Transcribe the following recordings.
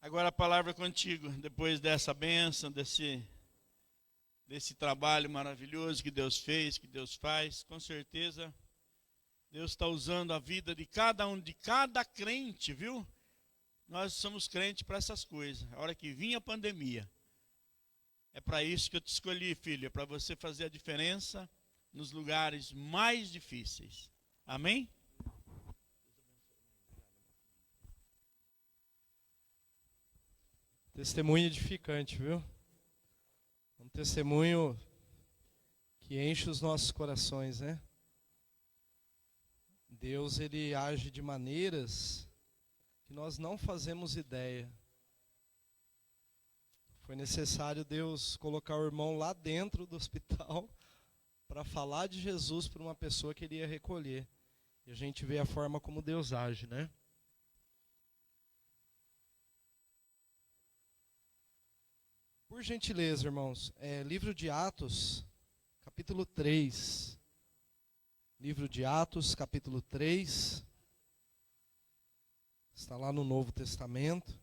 Agora a palavra é contigo, depois dessa bênção, desse trabalho maravilhoso que Deus fez, que Deus faz. Com certeza, Deus está usando a vida de cada um, de cada crente, viu? Nós somos crentes para essas coisas. A hora que vinha a pandemia, é para isso que eu te escolhi, filho, é para você fazer a diferença nos lugares mais difíceis. Amém? Testemunho edificante, viu? Um testemunho que enche os nossos corações, né? Deus, ele age de maneiras que nós não fazemos ideia. Foi necessário Deus colocar o irmão lá dentro do hospital para falar de Jesus para uma pessoa que ele ia recolher. E a gente vê a forma como Deus age, né? Por gentileza, irmãos, livro de Atos, capítulo 3. Livro de Atos, capítulo 3. Está lá no Novo Testamento.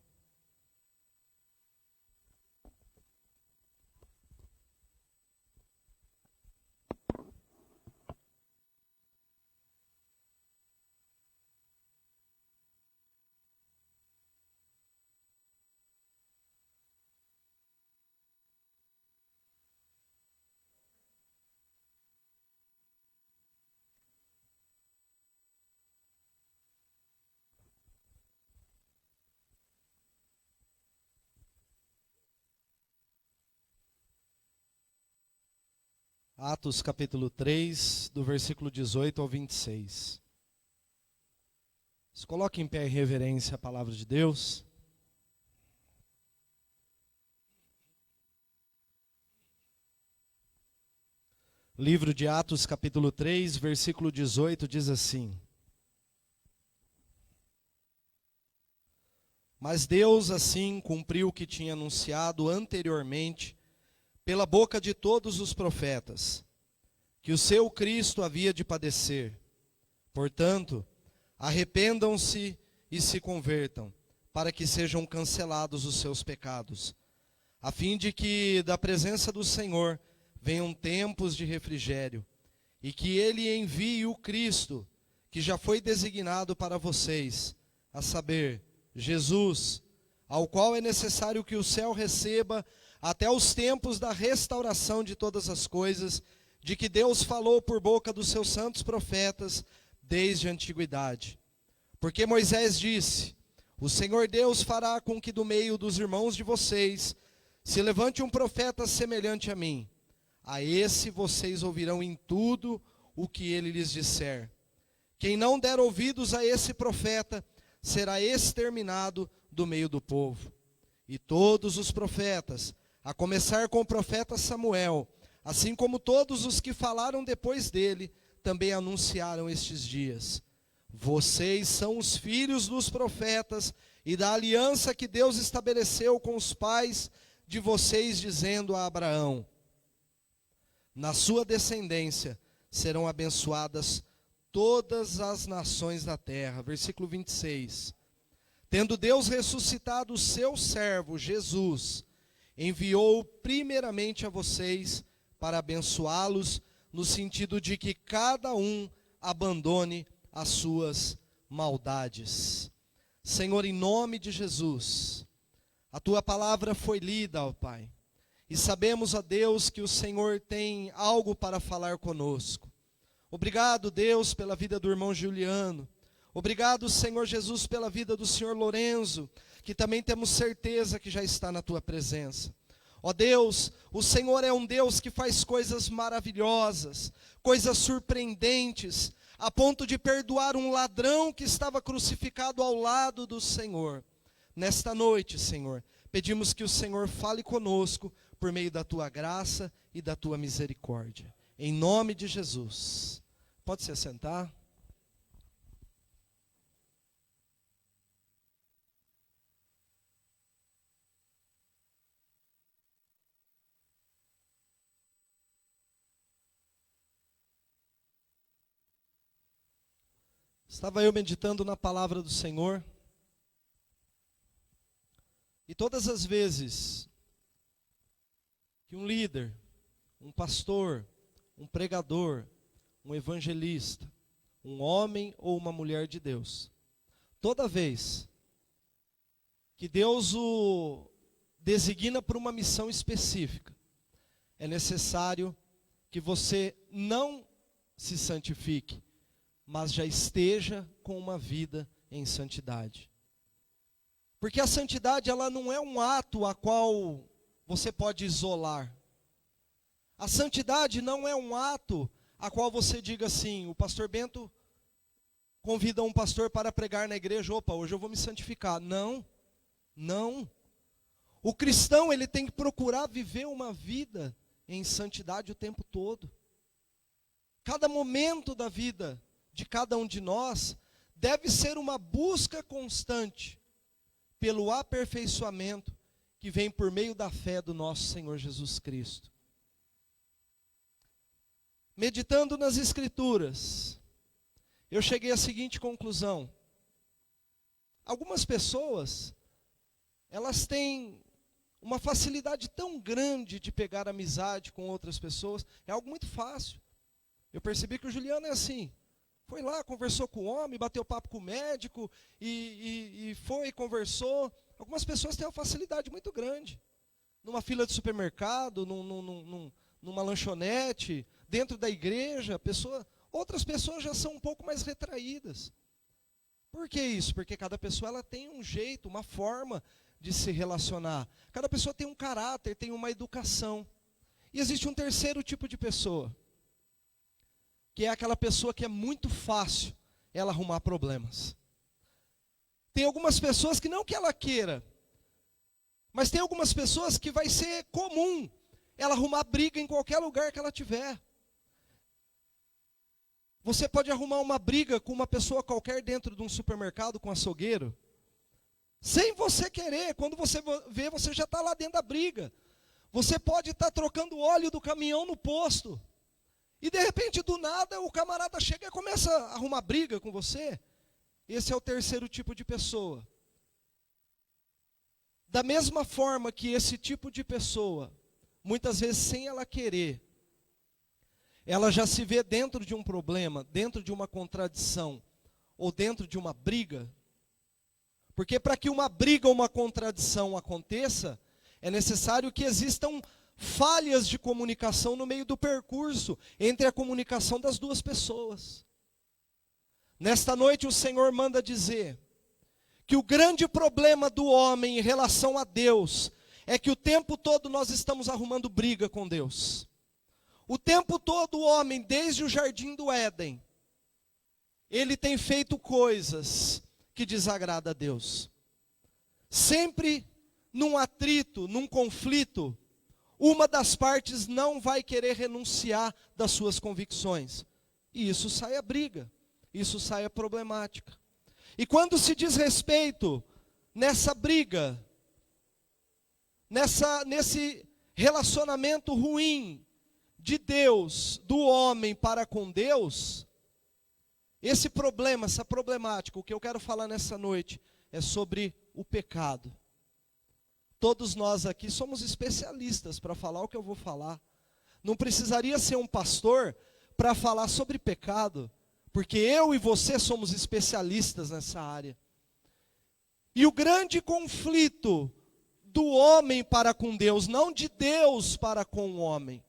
Atos capítulo 3, do versículo 18 ao 26. Se coloque em pé em reverência à palavra de Deus. Livro de Atos capítulo 3, versículo 18 diz assim: Mas Deus assim cumpriu o que tinha anunciado anteriormente pela boca de todos os profetas, que o seu Cristo havia de padecer. Portanto, arrependam-se e se convertam, para que sejam cancelados os seus pecados, a fim de que da presença do Senhor venham tempos de refrigério, e que ele envie o Cristo, que já foi designado para vocês, a saber, Jesus, ao qual é necessário que o céu receba até os tempos da restauração de todas as coisas, de que Deus falou por boca dos seus santos profetas desde a antiguidade. Porque Moisés disse: o Senhor Deus fará com que do meio dos irmãos de vocês se levante um profeta semelhante a mim. A esse vocês ouvirão em tudo o que ele lhes disser. Quem não der ouvidos a esse profeta será exterminado do meio do povo. E todos os profetas, a começar com o profeta Samuel, assim como todos os que falaram depois dele, também anunciaram estes dias. Vocês são os filhos dos profetas e da aliança que Deus estabeleceu com os pais de vocês, dizendo a Abraão: na sua descendência serão abençoadas todas as nações da terra. Versículo 26. Tendo Deus ressuscitado o seu servo, Jesus, enviou primeiramente a vocês para abençoá-los, no sentido de que cada um abandone as suas maldades. Senhor, em nome de Jesus, a tua palavra foi lida, ó Pai, e sabemos, ó Deus, que o Senhor tem algo para falar conosco. Obrigado, Deus, pela vida do irmão Juliano. Obrigado, Senhor Jesus, pela vida do Senhor Lorenzo, que também temos certeza que já está na tua presença. Ó Deus, o Senhor é um Deus que faz coisas maravilhosas, coisas surpreendentes, a ponto de perdoar um ladrão que estava crucificado ao lado do Senhor. Nesta noite, Senhor, pedimos que o Senhor fale conosco por meio da tua graça e da tua misericórdia. Em nome de Jesus. Pode se assentar? Estava eu meditando na palavra do Senhor, E todas as vezes que um líder, um pastor, um pregador, um evangelista, um homem ou uma mulher de Deus, toda vez que Deus o designa para uma missão específica, é necessário que você não se santifique, mas já esteja com uma vida em santidade. Porque a santidade, ela não é um ato a qual você pode isolar. A santidade não é um ato a qual você diga assim, o pastor Bento convida um pastor para pregar na igreja, opa, hoje eu vou me santificar. Não, não. O cristão, ele tem que procurar viver uma vida em santidade o tempo todo. Cada momento da vida de cada um de nós deve ser uma busca constante pelo aperfeiçoamento que vem por meio da fé do nosso Senhor Jesus Cristo. Meditando nas Escrituras, eu cheguei à seguinte conclusão. Algumas pessoas, elas têm uma facilidade tão grande de pegar amizade com outras pessoas, é algo muito fácil. Eu percebi que o Juliano é assim. Foi lá, conversou com o homem, bateu papo com o médico, e foi, conversou. Algumas pessoas têm uma facilidade muito grande. Numa fila de supermercado, numa lanchonete, dentro da igreja, outras pessoas já são um pouco mais retraídas. Por que isso? Porque cada pessoa ela tem um jeito, uma forma de se relacionar. Cada pessoa tem um caráter, tem uma educação. E existe um terceiro tipo de pessoa, que é aquela pessoa que é muito fácil ela arrumar problemas. Tem algumas pessoas que não que ela queira, mas tem algumas pessoas que vai ser comum ela arrumar briga em qualquer lugar que ela tiver. Você pode arrumar uma briga com uma pessoa qualquer dentro de um supermercado com açougueiro, sem você querer. Quando você vê, você já está lá dentro da briga. Você pode estar trocando óleo do caminhão no posto, e de repente, do nada, o camarada chega e começa a arrumar briga com você. Esse é o terceiro tipo de pessoa. Da mesma forma que esse tipo de pessoa, muitas vezes sem ela querer, ela já se vê dentro de um problema, dentro de uma contradição, ou dentro de uma briga. Porque para que uma briga ou uma contradição aconteça, é necessário que existam falhas de comunicação no meio do percurso, entre a comunicação das duas pessoas. Nesta noite o Senhor manda dizer que o grande problema do homem em relação a Deus é que o tempo todo nós estamos arrumando briga com Deus. O tempo todo o homem, desde o jardim do Éden, ele tem feito coisas que desagradam a Deus. Sempre num atrito, num conflito, uma das partes não vai querer renunciar das suas convicções. E isso sai a briga, isso sai a problemática. E quando se diz respeito nessa briga, nesse relacionamento ruim de Deus, do homem para com Deus, esse problema, essa problemática, o que eu quero falar nessa noite é sobre o pecado. Todos nós aqui somos especialistas para falar o que eu vou falar. Não precisaria ser um pastor para falar sobre pecado, porque eu e você somos especialistas nessa área. E o grande conflito do homem para com Deus, não de Deus para com o homem,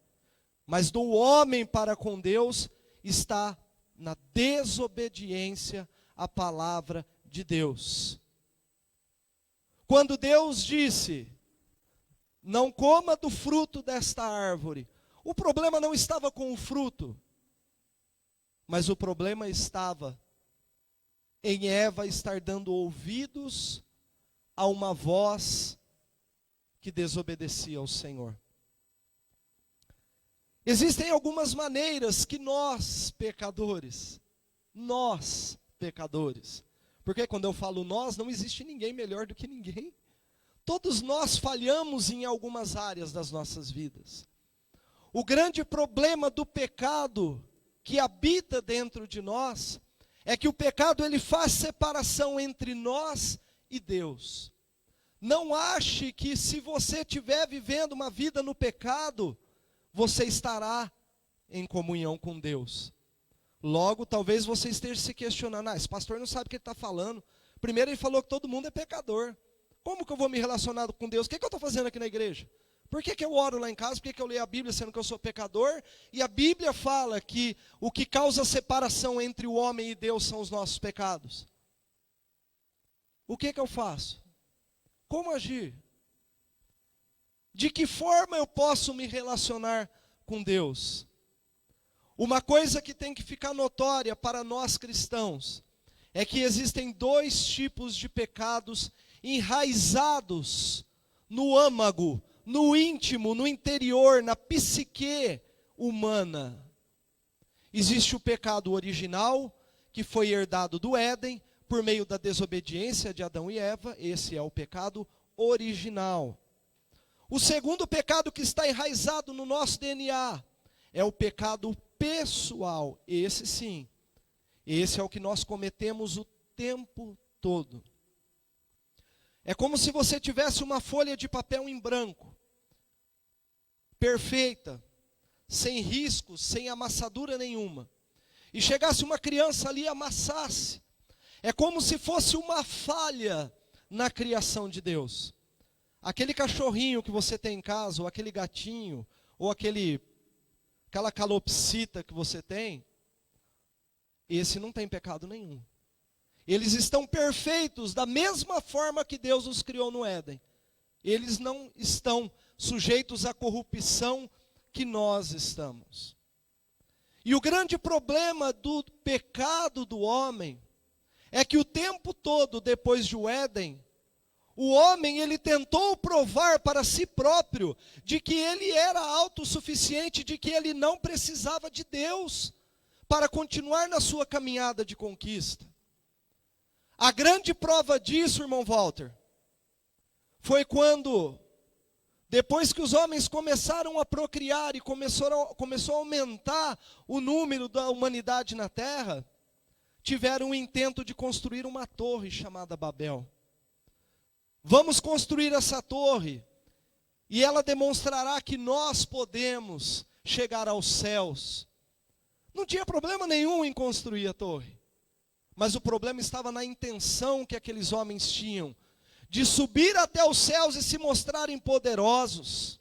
mas do homem para com Deus, está na desobediência à palavra de Deus. Quando Deus disse, não coma do fruto desta árvore, o problema não estava com o fruto, mas o problema estava em Eva estar dando ouvidos a uma voz que desobedecia ao Senhor. Existem algumas maneiras que nós, pecadores, porque quando eu falo nós, não existe ninguém melhor do que ninguém. Todos nós falhamos em algumas áreas das nossas vidas. O grande problema do pecado que habita dentro de nós é que o pecado ele faz separação entre nós e Deus. Não ache que se você estiver vivendo uma vida no pecado, você estará em comunhão com Deus. Logo, talvez você esteja se questionando, esse pastor não sabe o que ele está falando. Primeiro ele falou que todo mundo é pecador. Como que eu vou me relacionar com Deus? O que eu estou fazendo aqui na igreja? Por que eu oro lá em casa? Por que eu leio a Bíblia sendo que eu sou pecador? E a Bíblia fala que o que causa separação entre o homem e Deus são os nossos pecados. O que eu faço? Como agir? De que forma eu posso me relacionar com Deus? Uma coisa que tem que ficar notória para nós cristãos é que existem dois tipos de pecados enraizados no âmago, no íntimo, no interior, na psique humana. Existe o pecado original, que foi herdado do Éden, por meio da desobediência de Adão e Eva. Esse é o pecado original. O segundo pecado que está enraizado no nosso DNA é o pecado pessoal. Esse sim, esse é o que nós cometemos o tempo todo. É como se você tivesse uma folha de papel em branco, perfeita, sem riscos, sem amassadura nenhuma, e chegasse uma criança ali e amassasse. É como se fosse uma falha na criação de Deus. Aquele cachorrinho que você tem em casa, ou aquele gatinho, ou aquela calopsita que você tem, esse não tem pecado nenhum. Eles estão perfeitos da mesma forma que Deus os criou no Éden. Eles não estão sujeitos à corrupção que nós estamos. E o grande problema do pecado do homem é que o tempo todo depois do Éden, o homem ele tentou provar para si próprio de que ele era autossuficiente, de que ele não precisava de Deus para continuar na sua caminhada de conquista. A grande prova disso, irmão Walter, foi quando, depois que os homens começaram a procriar e começou a aumentar o número da humanidade na terra, tiveram o intento de construir uma torre chamada Babel. Vamos construir essa torre, e ela demonstrará que nós podemos chegar aos céus. Não tinha problema nenhum em construir a torre, mas o problema estava na intenção que aqueles homens tinham, de subir até os céus e se mostrarem poderosos,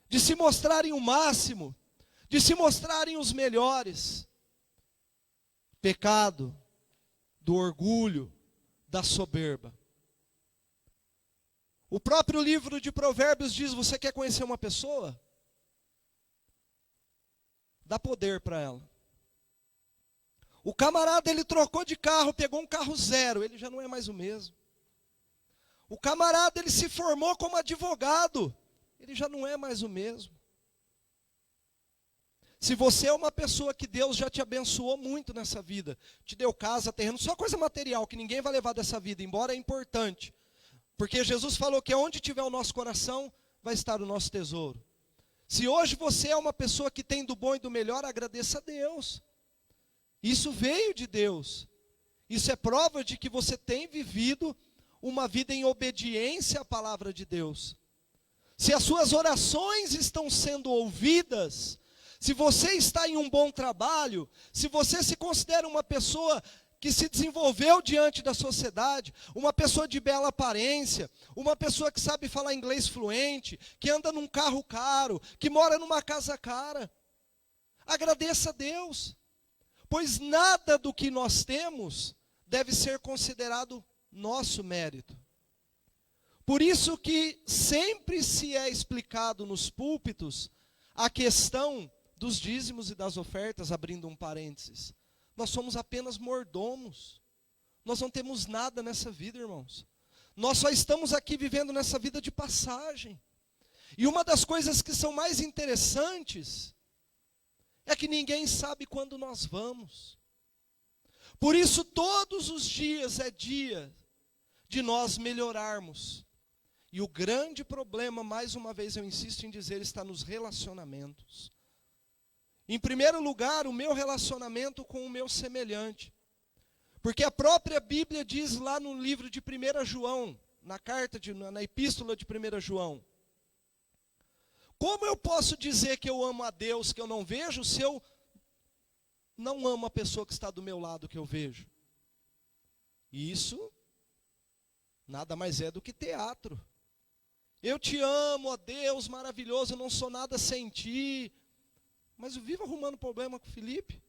de se mostrarem o máximo, de se mostrarem os melhores. Pecado do orgulho, da soberba. O próprio livro de Provérbios diz: você quer conhecer uma pessoa? Dá poder para ela. O camarada, ele trocou de carro, pegou um carro zero, ele já não é mais o mesmo. O camarada, ele se formou como advogado, ele já não é mais o mesmo. Se você é uma pessoa que Deus já te abençoou muito nessa vida, te deu casa, terreno, só coisa material que ninguém vai levar dessa vida, embora é importante. Porque Jesus falou que onde tiver o nosso coração, vai estar o nosso tesouro. Se hoje você é uma pessoa que tem do bom e do melhor, agradeça a Deus. Isso veio de Deus. Isso é prova de que você tem vivido uma vida em obediência à palavra de Deus. Se as suas orações estão sendo ouvidas, se você está em um bom trabalho, se você se considera uma pessoa que se desenvolveu diante da sociedade, uma pessoa de bela aparência, uma pessoa que sabe falar inglês fluente, que anda num carro caro, que mora numa casa cara, agradeça a Deus, pois nada do que nós temos deve ser considerado nosso mérito. Por isso que sempre se é explicado nos púlpitos a questão dos dízimos e das ofertas, abrindo um parênteses. Nós somos apenas mordomos. Nós não temos nada nessa vida, irmãos. Nós só estamos aqui vivendo nessa vida de passagem. E uma das coisas que são mais interessantes é que ninguém sabe quando nós vamos. Por isso, todos os dias é dia de nós melhorarmos. E o grande problema, mais uma vez eu insisto em dizer, está nos relacionamentos. Em primeiro lugar, o meu relacionamento com o meu semelhante. Porque a própria Bíblia diz lá no livro de 1 João, na epístola de 1 João. Como eu posso dizer que eu amo a Deus que eu não vejo, se eu não amo a pessoa que está do meu lado que eu vejo? E isso nada mais é do que teatro. Eu te amo, ó Deus maravilhoso, eu não sou nada sem ti. Mas eu vivo arrumando problema com o Felipe.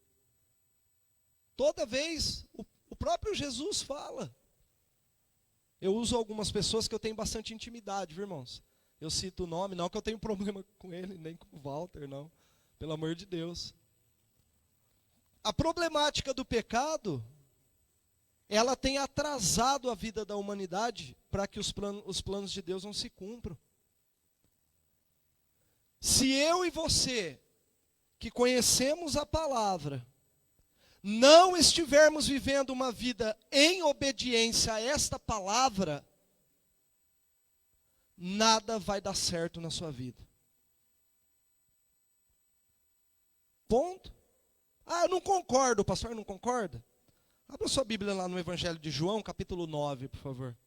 Toda vez, o próprio Jesus fala. Eu uso algumas pessoas que eu tenho bastante intimidade, viu, irmãos? Eu cito o nome, não que eu tenho problema com ele, nem com o Walter, não. Pelo amor de Deus. A problemática do pecado, ela tem atrasado a vida da humanidade para que os planos de Deus não se cumpram. Se eu e você, que conhecemos a palavra, não estivermos vivendo uma vida em obediência a esta palavra, nada vai dar certo na sua vida. Ponto. Ah, eu não concordo, o pastor não concorda? Abra sua Bíblia lá no Evangelho de João, capítulo 9, por favor.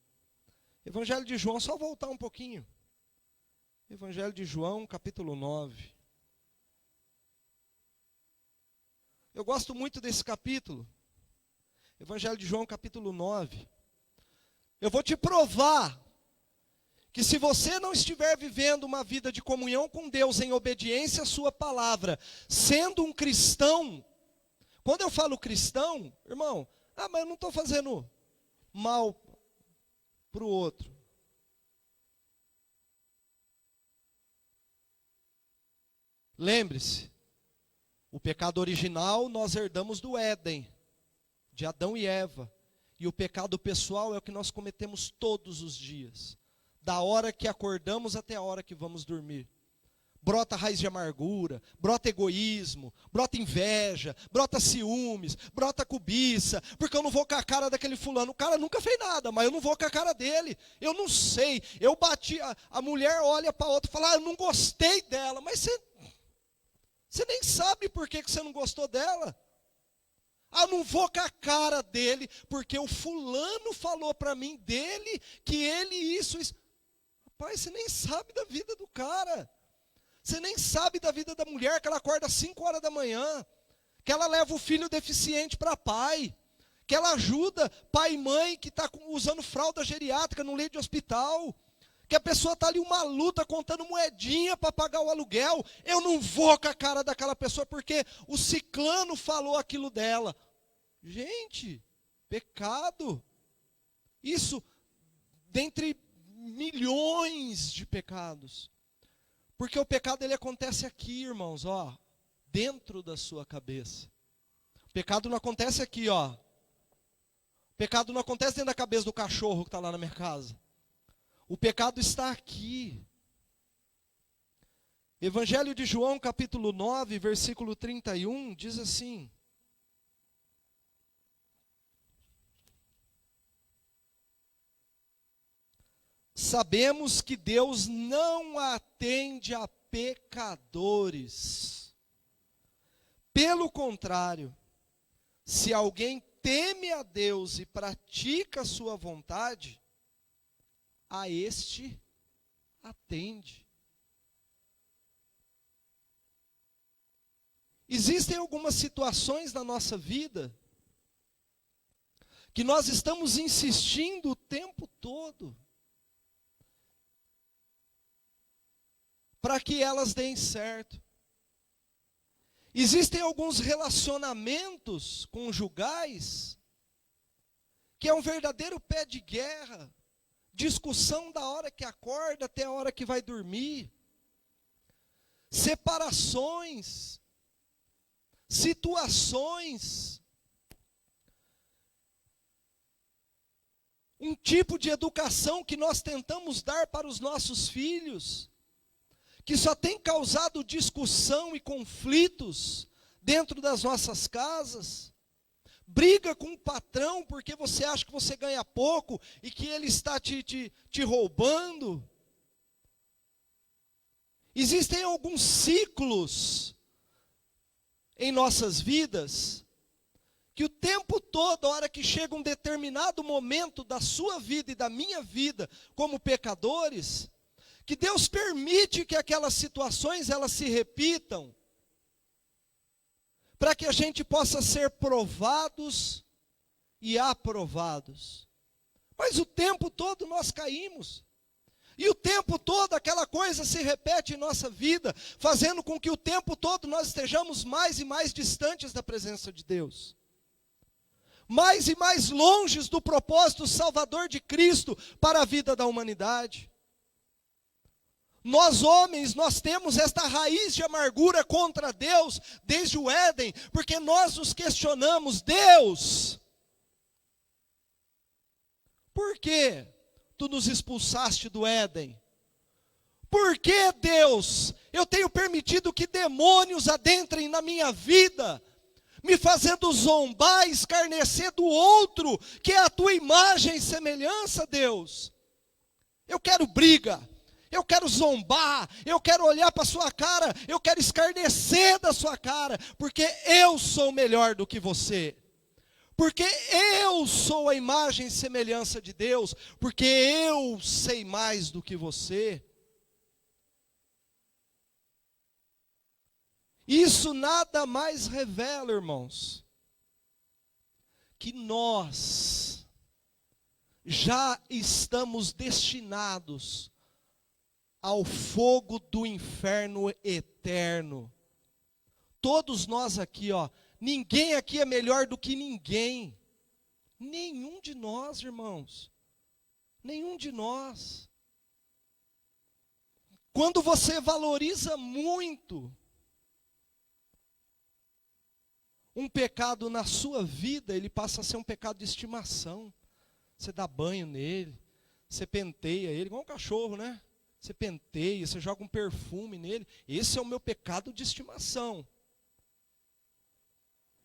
Evangelho de João, só voltar um pouquinho. Evangelho de João, capítulo 9. Eu gosto muito desse capítulo. Evangelho de João, capítulo 9. Eu vou te provar que se você não estiver vivendo uma vida de comunhão com Deus em obediência à sua palavra, sendo um cristão, quando eu falo cristão, irmão, mas eu não estou fazendo mal para o outro. Lembre-se, o pecado original nós herdamos do Éden, de Adão e Eva. E o pecado pessoal é o que nós cometemos todos os dias. Da hora que acordamos até a hora que vamos dormir. Brota raiz de amargura, brota egoísmo, brota inveja, brota ciúmes, brota cobiça, porque eu não vou com a cara daquele fulano. O cara nunca fez nada, mas eu não vou com a cara dele. Eu não sei, eu bati, a mulher olha para a outra e fala, eu não gostei dela, mas você nem sabe por que você não gostou dela. Eu não vou com a cara dele, porque o fulano falou para mim dele, que ele isso. Rapaz, você nem sabe da vida do cara. Você nem sabe da vida da mulher, que ela acorda às 5 horas da manhã, que ela leva o filho deficiente para pai, que ela ajuda pai e mãe que está usando fralda geriátrica no leito de hospital, que a pessoa está ali uma luta contando moedinha para pagar o aluguel. Eu não vou com a cara daquela pessoa porque o ciclano falou aquilo dela. Gente, pecado. Isso dentre milhões de pecados. Porque o pecado ele acontece aqui, irmãos, dentro da sua cabeça. O pecado não acontece aqui, O pecado não acontece dentro da cabeça do cachorro que está lá na minha casa. O pecado está aqui. Evangelho de João, capítulo 9, versículo 31, diz assim: sabemos que Deus não atende a pecadores. Pelo contrário, se alguém teme a Deus e pratica a sua vontade, a este atende. Existem algumas situações na nossa vida que nós estamos insistindo o tempo todo para que elas deem certo. Existem alguns relacionamentos conjugais que é um verdadeiro pé de guerra, discussão da hora que acorda até a hora que vai dormir, separações, situações, um tipo de educação que nós tentamos dar para os nossos filhos, que só tem causado discussão e conflitos dentro das nossas casas. Briga com o patrão porque você acha que você ganha pouco e que ele está te roubando. Existem alguns ciclos em nossas vidas que o tempo todo, a hora que chega um determinado momento da sua vida e da minha vida como pecadores, que Deus permite que aquelas situações elas se repitam, para que a gente possa ser provados e aprovados. Mas o tempo todo nós caímos. E o tempo todo aquela coisa se repete em nossa vida, fazendo com que o tempo todo nós estejamos mais e mais distantes da presença de Deus. Mais e mais longe do propósito salvador de Cristo para a vida da humanidade. Nós homens, nós temos esta raiz de amargura contra Deus desde o Éden, porque nós nos questionamos: Deus, por que tu nos expulsaste do Éden? Por que, Deus, eu tenho permitido que demônios adentrem na minha vida, me fazendo zombar, escarnecer do outro, que é a tua imagem e semelhança, Deus? Eu quero briga, eu quero zombar, eu quero olhar para a sua cara, eu quero escarnecer da sua cara, porque eu sou melhor do que você. Porque eu sou a imagem e semelhança de Deus, porque eu sei mais do que você. Isso nada mais revela, irmãos, que nós já estamos destinados ao fogo do inferno eterno. Todos nós aqui, ninguém aqui é melhor do que ninguém. Nenhum de nós, irmãos. Nenhum de nós. Quando você valoriza muito um pecado na sua vida, ele passa a ser um pecado de estimação. Você dá banho nele, você penteia ele, igual um cachorro, né? Você penteia, você joga um perfume nele. Esse é o meu pecado de estimação.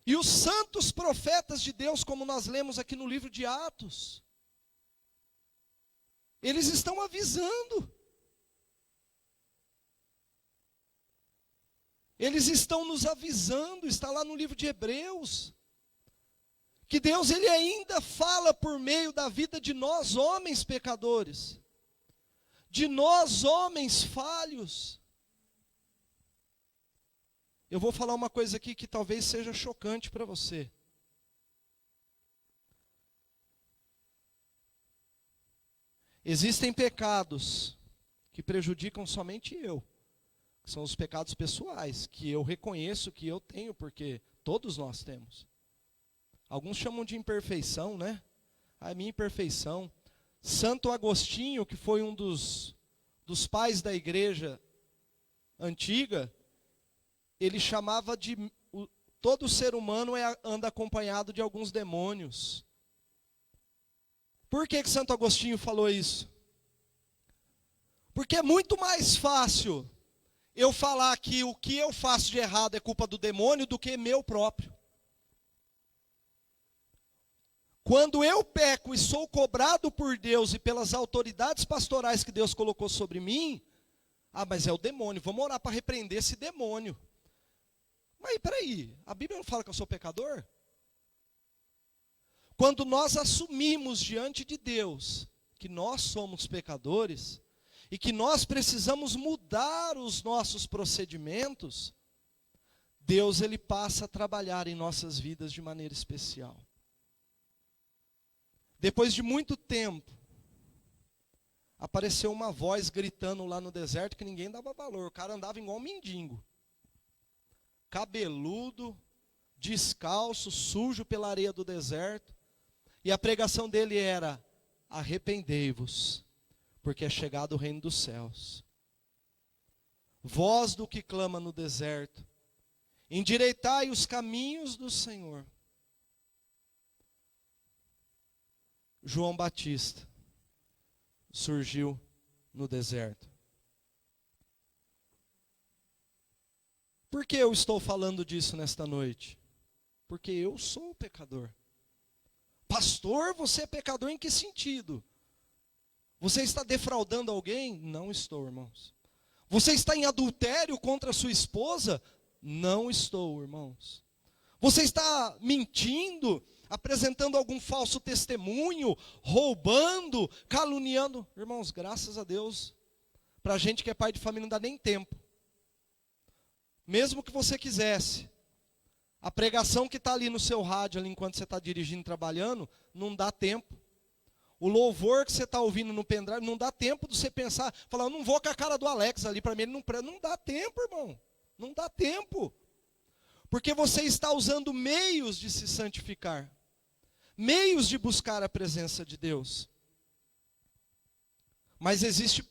E os santos profetas de Deus, como nós lemos aqui no livro de Atos, eles estão avisando. Eles estão nos avisando, está lá no livro de Hebreus, que Deus ele ainda fala por meio da vida de nós homens pecadores, de nós homens falhos. Eu vou falar uma coisa aqui que talvez seja chocante para você. Existem pecados que prejudicam somente eu. Que são os pecados pessoais, que eu reconheço que eu tenho, porque todos nós temos. Alguns chamam de imperfeição, né? A minha imperfeição. Santo Agostinho, que foi um dos pais da igreja antiga, ele chamava de, todo ser humano anda acompanhado de alguns demônios. Por que Santo Agostinho falou isso? Porque é muito mais fácil eu falar que o que eu faço de errado é culpa do demônio do que meu próprio. Quando eu peco e sou cobrado por Deus e pelas autoridades pastorais que Deus colocou sobre mim, mas é o demônio, vamos orar para repreender esse demônio. Mas peraí, a Bíblia não fala que eu sou pecador? Quando nós assumimos diante de Deus que nós somos pecadores e que nós precisamos mudar os nossos procedimentos, Deus ele passa a trabalhar em nossas vidas de maneira especial. Depois de muito tempo, apareceu uma voz gritando lá no deserto que ninguém dava valor. O cara andava igual um mendigo. Cabeludo, descalço, sujo pela areia do deserto. E a pregação dele era: arrependei-vos, porque é chegado o reino dos céus. Voz do que clama no deserto, endireitai os caminhos do Senhor. João Batista surgiu no deserto. Por que eu estou falando disso nesta noite? Porque eu sou pecador. Pastor, você é pecador em que sentido? Você está defraudando alguém? Não estou, irmãos. Você está em adultério contra a sua esposa? Não estou, irmãos. Você está mentindo, apresentando algum falso testemunho, roubando, caluniando? Irmãos, graças a Deus, para a gente que é pai de família não dá nem tempo. Mesmo que você quisesse, a pregação que está ali no seu rádio, ali enquanto você está dirigindo, trabalhando, não dá tempo. O louvor que você está ouvindo no pendrive, não dá tempo de você pensar, falar, eu não vou com a cara do Alex ali, para mim ele não dá tempo, irmão. Não dá tempo. Porque você está usando meios de se santificar, meios de buscar a presença de Deus. Mas existe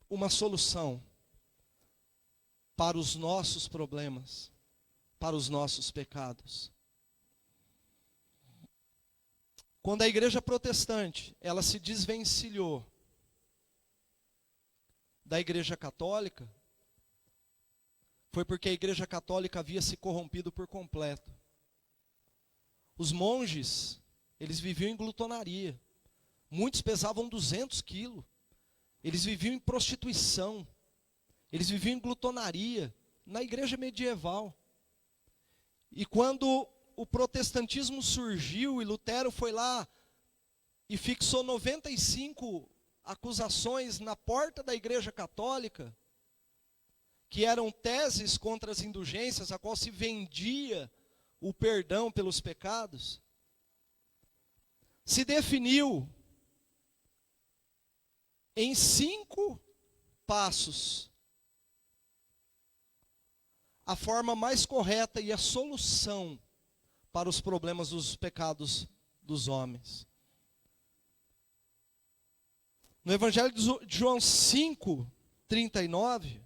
uma solução para os nossos problemas, para os nossos pecados. Quando a igreja protestante, ela se desvencilhou da igreja católica, foi porque a igreja católica havia se corrompido por completo. Os monges, eles viviam em glutonaria. Muitos pesavam 200 quilos. Eles viviam em prostituição. Eles viviam em glutonaria na igreja medieval. E quando o protestantismo surgiu e Lutero foi lá e fixou 95 acusações na porta da igreja católica, que eram teses contra as indulgências, a qual se vendia o perdão pelos pecados, se definiu em 5 passos a forma mais correta e a solução para os problemas dos pecados dos homens. No Evangelho de João 5:39,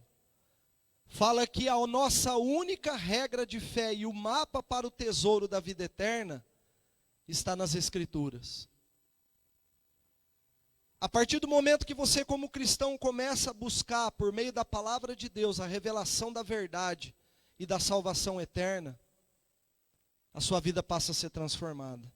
fala que a nossa única regra de fé e o mapa para o tesouro da vida eterna está nas Escrituras. A partir do momento que você, como cristão, começa a buscar, por meio da palavra de Deus, a revelação da verdade e da salvação eterna, a sua vida passa a ser transformada.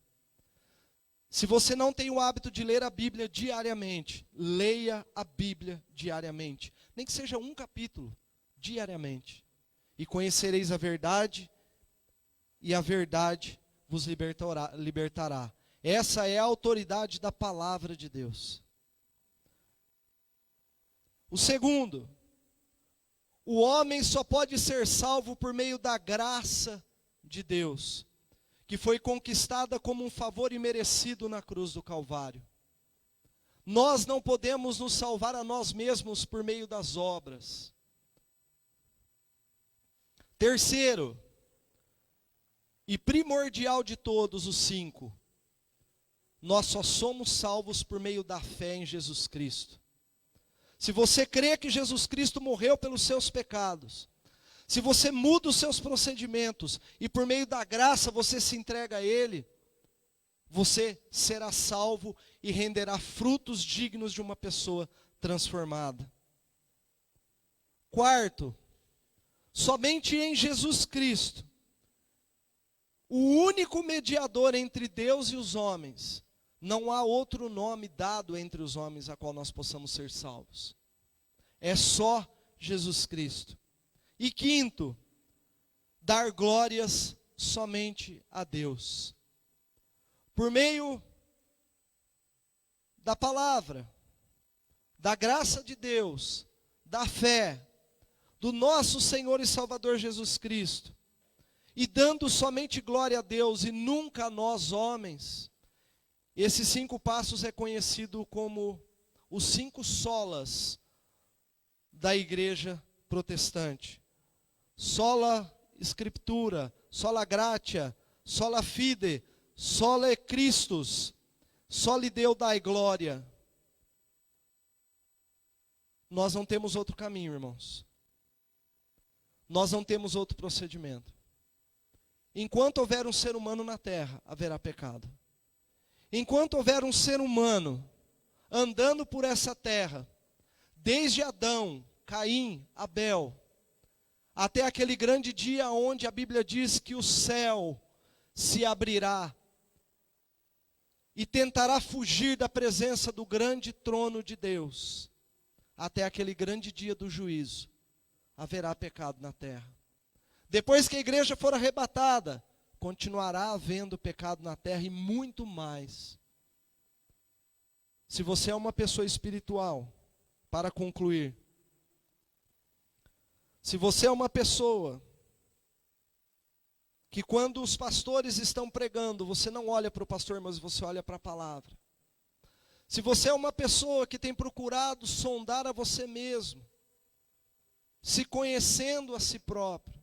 Se você não tem o hábito de ler a Bíblia diariamente, leia a Bíblia diariamente. Nem que seja um capítulo, diariamente. E conhecereis a verdade, e a verdade vos libertará. Essa é a autoridade da palavra de Deus. O segundo, o homem só pode ser salvo por meio da graça de Deus, que foi conquistada como um favor imerecido na cruz do Calvário. Nós não podemos nos salvar a nós mesmos por meio das obras. Terceiro, e primordial de todos os 5, nós só somos salvos por meio da fé em Jesus Cristo. Se você crê que Jesus Cristo morreu pelos seus pecados, se você muda os seus procedimentos e por meio da graça você se entrega a Ele, você será salvo e renderá frutos dignos de uma pessoa transformada. Quarto, somente em Jesus Cristo, o único mediador entre Deus e os homens, não há outro nome dado entre os homens a qual nós possamos ser salvos. É só Jesus Cristo. E quinto, dar glórias somente a Deus. Por meio da palavra, da graça de Deus, da fé, do nosso Senhor e Salvador Jesus Cristo, e dando somente glória a Deus e nunca a nós homens, esses 5 passos é conhecido como os 5 solas da igreja protestante. Sola Scriptura, sola gratia, sola fide, sola Christus, soli Deo dai glória. Nós não temos outro caminho, irmãos. Nós não temos outro procedimento. Enquanto houver um ser humano na terra, haverá pecado. Enquanto houver um ser humano andando por essa terra, desde Adão, Caim, Abel, até aquele grande dia onde a Bíblia diz que o céu se abrirá e tentará fugir da presença do grande trono de Deus, até aquele grande dia do juízo, haverá pecado na terra. Depois que a igreja for arrebatada, continuará havendo pecado na terra e muito mais. Se você é uma pessoa espiritual, para concluir, se você é uma pessoa que quando os pastores estão pregando, você não olha para o pastor, mas você olha para a palavra. Se você é uma pessoa que tem procurado sondar a você mesmo, se conhecendo a si próprio,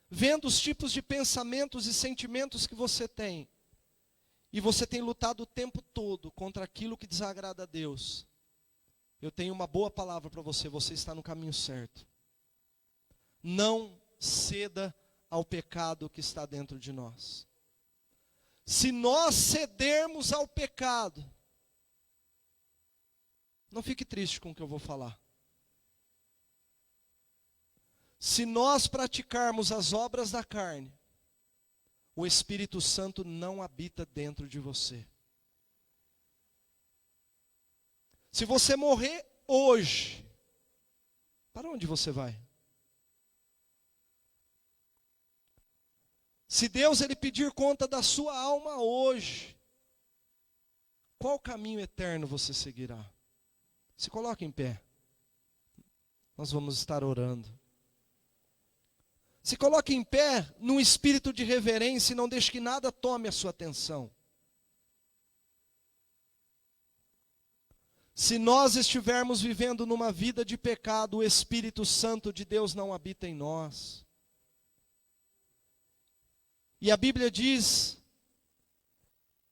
vendo os tipos de pensamentos e sentimentos que você tem, e você tem lutado o tempo todo contra aquilo que desagrada a Deus, eu tenho uma boa palavra para você, você está no caminho certo. Não ceda ao pecado que está dentro de nós. Se nós cedermos ao pecado, não fique triste com o que eu vou falar. Se nós praticarmos as obras da carne, o Espírito Santo não habita dentro de você. Se você morrer hoje, para onde você vai? Se Deus ele pedir conta da sua alma hoje, qual caminho eterno você seguirá? Se coloque em pé. Nós vamos estar orando. Se coloque em pé num espírito de reverência e não deixe que nada tome a sua atenção. Se nós estivermos vivendo numa vida de pecado, o Espírito Santo de Deus não habita em nós. E a Bíblia diz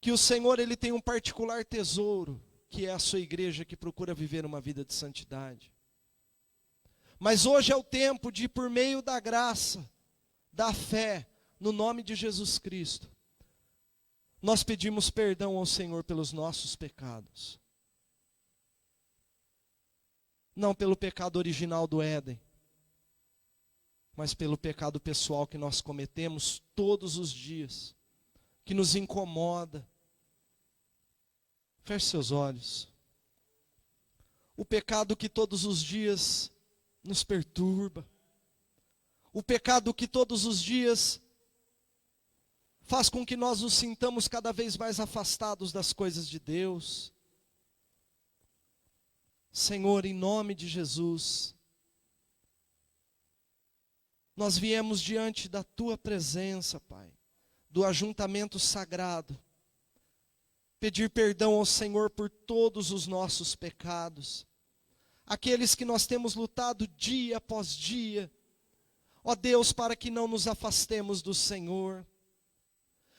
que o Senhor ele tem um particular tesouro, que é a sua igreja que procura viver uma vida de santidade. Mas hoje é o tempo de, por meio da graça, da fé, no nome de Jesus Cristo, nós pedimos perdão ao Senhor pelos nossos pecados. Não pelo pecado original do Éden, mas pelo pecado pessoal que nós cometemos todos os dias, que nos incomoda. Feche seus olhos. O pecado que todos os dias nos perturba. O pecado que todos os dias faz com que nós nos sintamos cada vez mais afastados das coisas de Deus. Senhor, em nome de Jesus, nós viemos diante da Tua presença, Pai, do ajuntamento sagrado, pedir perdão ao Senhor por todos os nossos pecados, aqueles que nós temos lutado dia após dia, ó Deus, para que não nos afastemos do Senhor.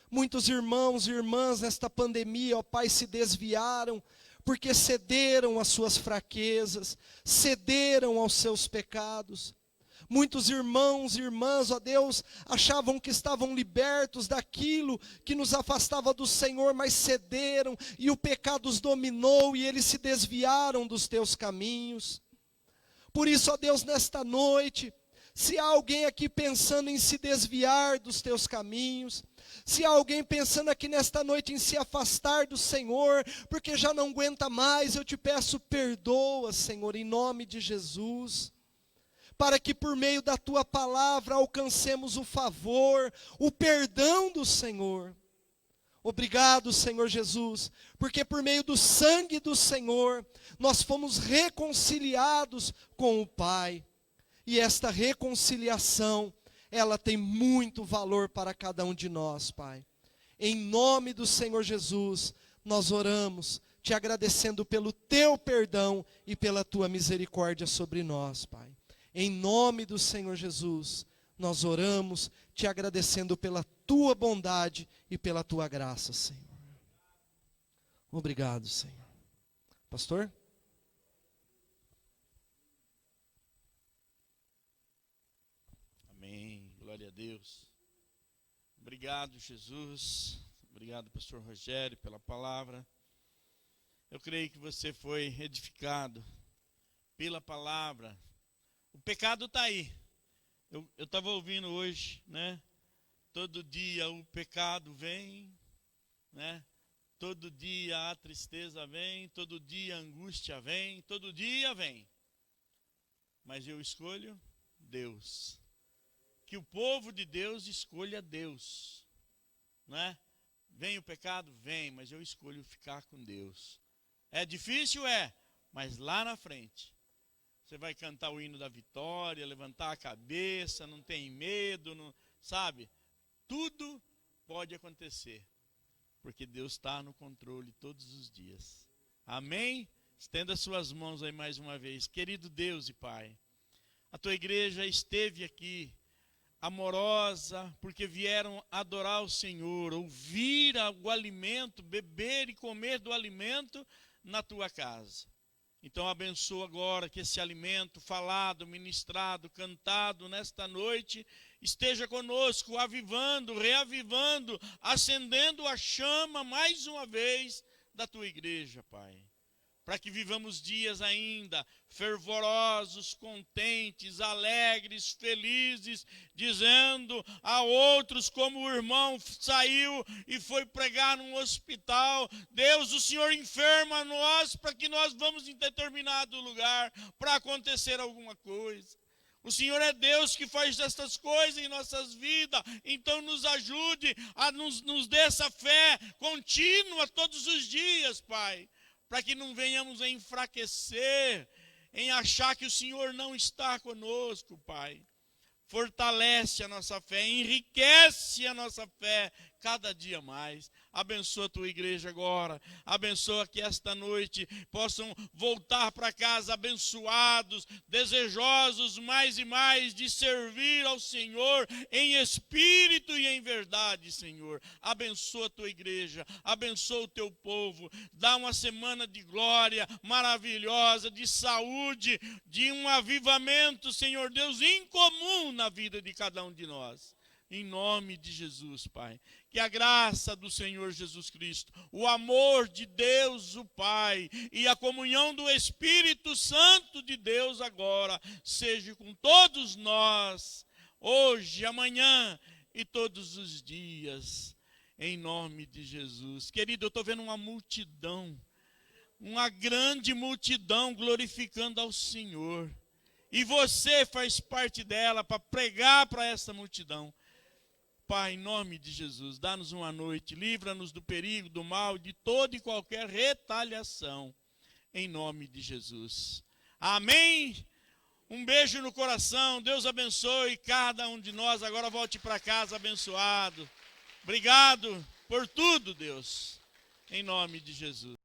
Muitos irmãos e irmãs nesta pandemia, ó Pai, se desviaram, porque cederam às suas fraquezas, cederam aos seus pecados. Muitos irmãos e irmãs, ó Deus, achavam que estavam libertos daquilo que nos afastava do Senhor, mas cederam e o pecado os dominou e eles se desviaram dos teus caminhos. Por isso, ó Deus, nesta noite, se há alguém aqui pensando em se desviar dos teus caminhos, se há alguém pensando aqui nesta noite em se afastar do Senhor, porque já não aguenta mais, eu te peço, perdoa, Senhor, em nome de Jesus, para que por meio da tua palavra alcancemos o favor, o perdão do Senhor. Obrigado, Senhor Jesus, porque por meio do sangue do Senhor, nós fomos reconciliados com o Pai. E esta reconciliação, ela tem muito valor para cada um de nós, Pai. Em nome do Senhor Jesus, nós oramos, te agradecendo pelo teu perdão e pela tua misericórdia sobre nós, Pai. Em nome do Senhor Jesus, nós oramos, te agradecendo pela tua bondade e pela tua graça, Senhor. Obrigado, Senhor. Pastor? Amém. Glória a Deus. Obrigado, Jesus. Obrigado, pastor Rogério, pela palavra. Eu creio que você foi edificado pela palavra. O pecado está aí. Eu estava ouvindo hoje, né? Todo dia o pecado vem, né? Todo dia a tristeza vem, todo dia a angústia vem, todo dia vem. Mas eu escolho Deus. que o povo de Deus escolha Deus, não é? Vem o pecado? Vem, mas eu escolho ficar com Deus. É difícil? É, mas lá na frente, você vai cantar o hino da vitória, levantar a cabeça, não tem medo, não, sabe? Tudo pode acontecer, porque Deus está no controle todos os dias. Amém? Estenda suas mãos aí mais uma vez. Querido Deus e Pai, a tua igreja esteve aqui, amorosa, porque vieram adorar o Senhor, ouvir o alimento, beber e comer do alimento na tua casa. Então abençoa agora que esse alimento falado, ministrado, cantado nesta noite esteja conosco, avivando, reavivando, acendendo a chama mais uma vez da tua igreja, Pai. Para que vivamos dias ainda fervorosos, contentes, alegres, felizes, dizendo a outros como o irmão saiu e foi pregar num hospital: Deus, o Senhor enferma nós para que nós vamos em determinado lugar para acontecer alguma coisa. O Senhor é Deus que faz estas coisas em nossas vidas, então nos ajude, nos dê essa fé contínua todos os dias, Pai, para que não venhamos a enfraquecer, em achar que o Senhor não está conosco, Pai. Fortalece a nossa fé, enriquece a nossa fé cada dia mais. Abençoa a tua igreja agora. Abençoa que esta noite possam voltar para casa abençoados, desejosos mais e mais de servir ao Senhor em espírito e em verdade, Senhor. Abençoa a tua igreja, abençoa o teu povo. Dá uma semana de glória maravilhosa, de saúde, de um avivamento, Senhor Deus, incomum na vida de cada um de nós. Em nome de Jesus, Pai. Que a graça do Senhor Jesus Cristo, o amor de Deus, o Pai, e a comunhão do Espírito Santo de Deus agora, seja com todos nós, hoje, amanhã e todos os dias, em nome de Jesus. Querido, eu estou vendo uma multidão, uma grande multidão glorificando ao Senhor. E você faz parte dela para pregar para essa multidão. Pai, em nome de Jesus, dá-nos uma noite, livra-nos do perigo, do mal, de toda e qualquer retaliação, em nome de Jesus. Amém? Um beijo no coração, Deus abençoe cada um de nós, agora volte para casa abençoado. Obrigado por tudo, Deus, em nome de Jesus.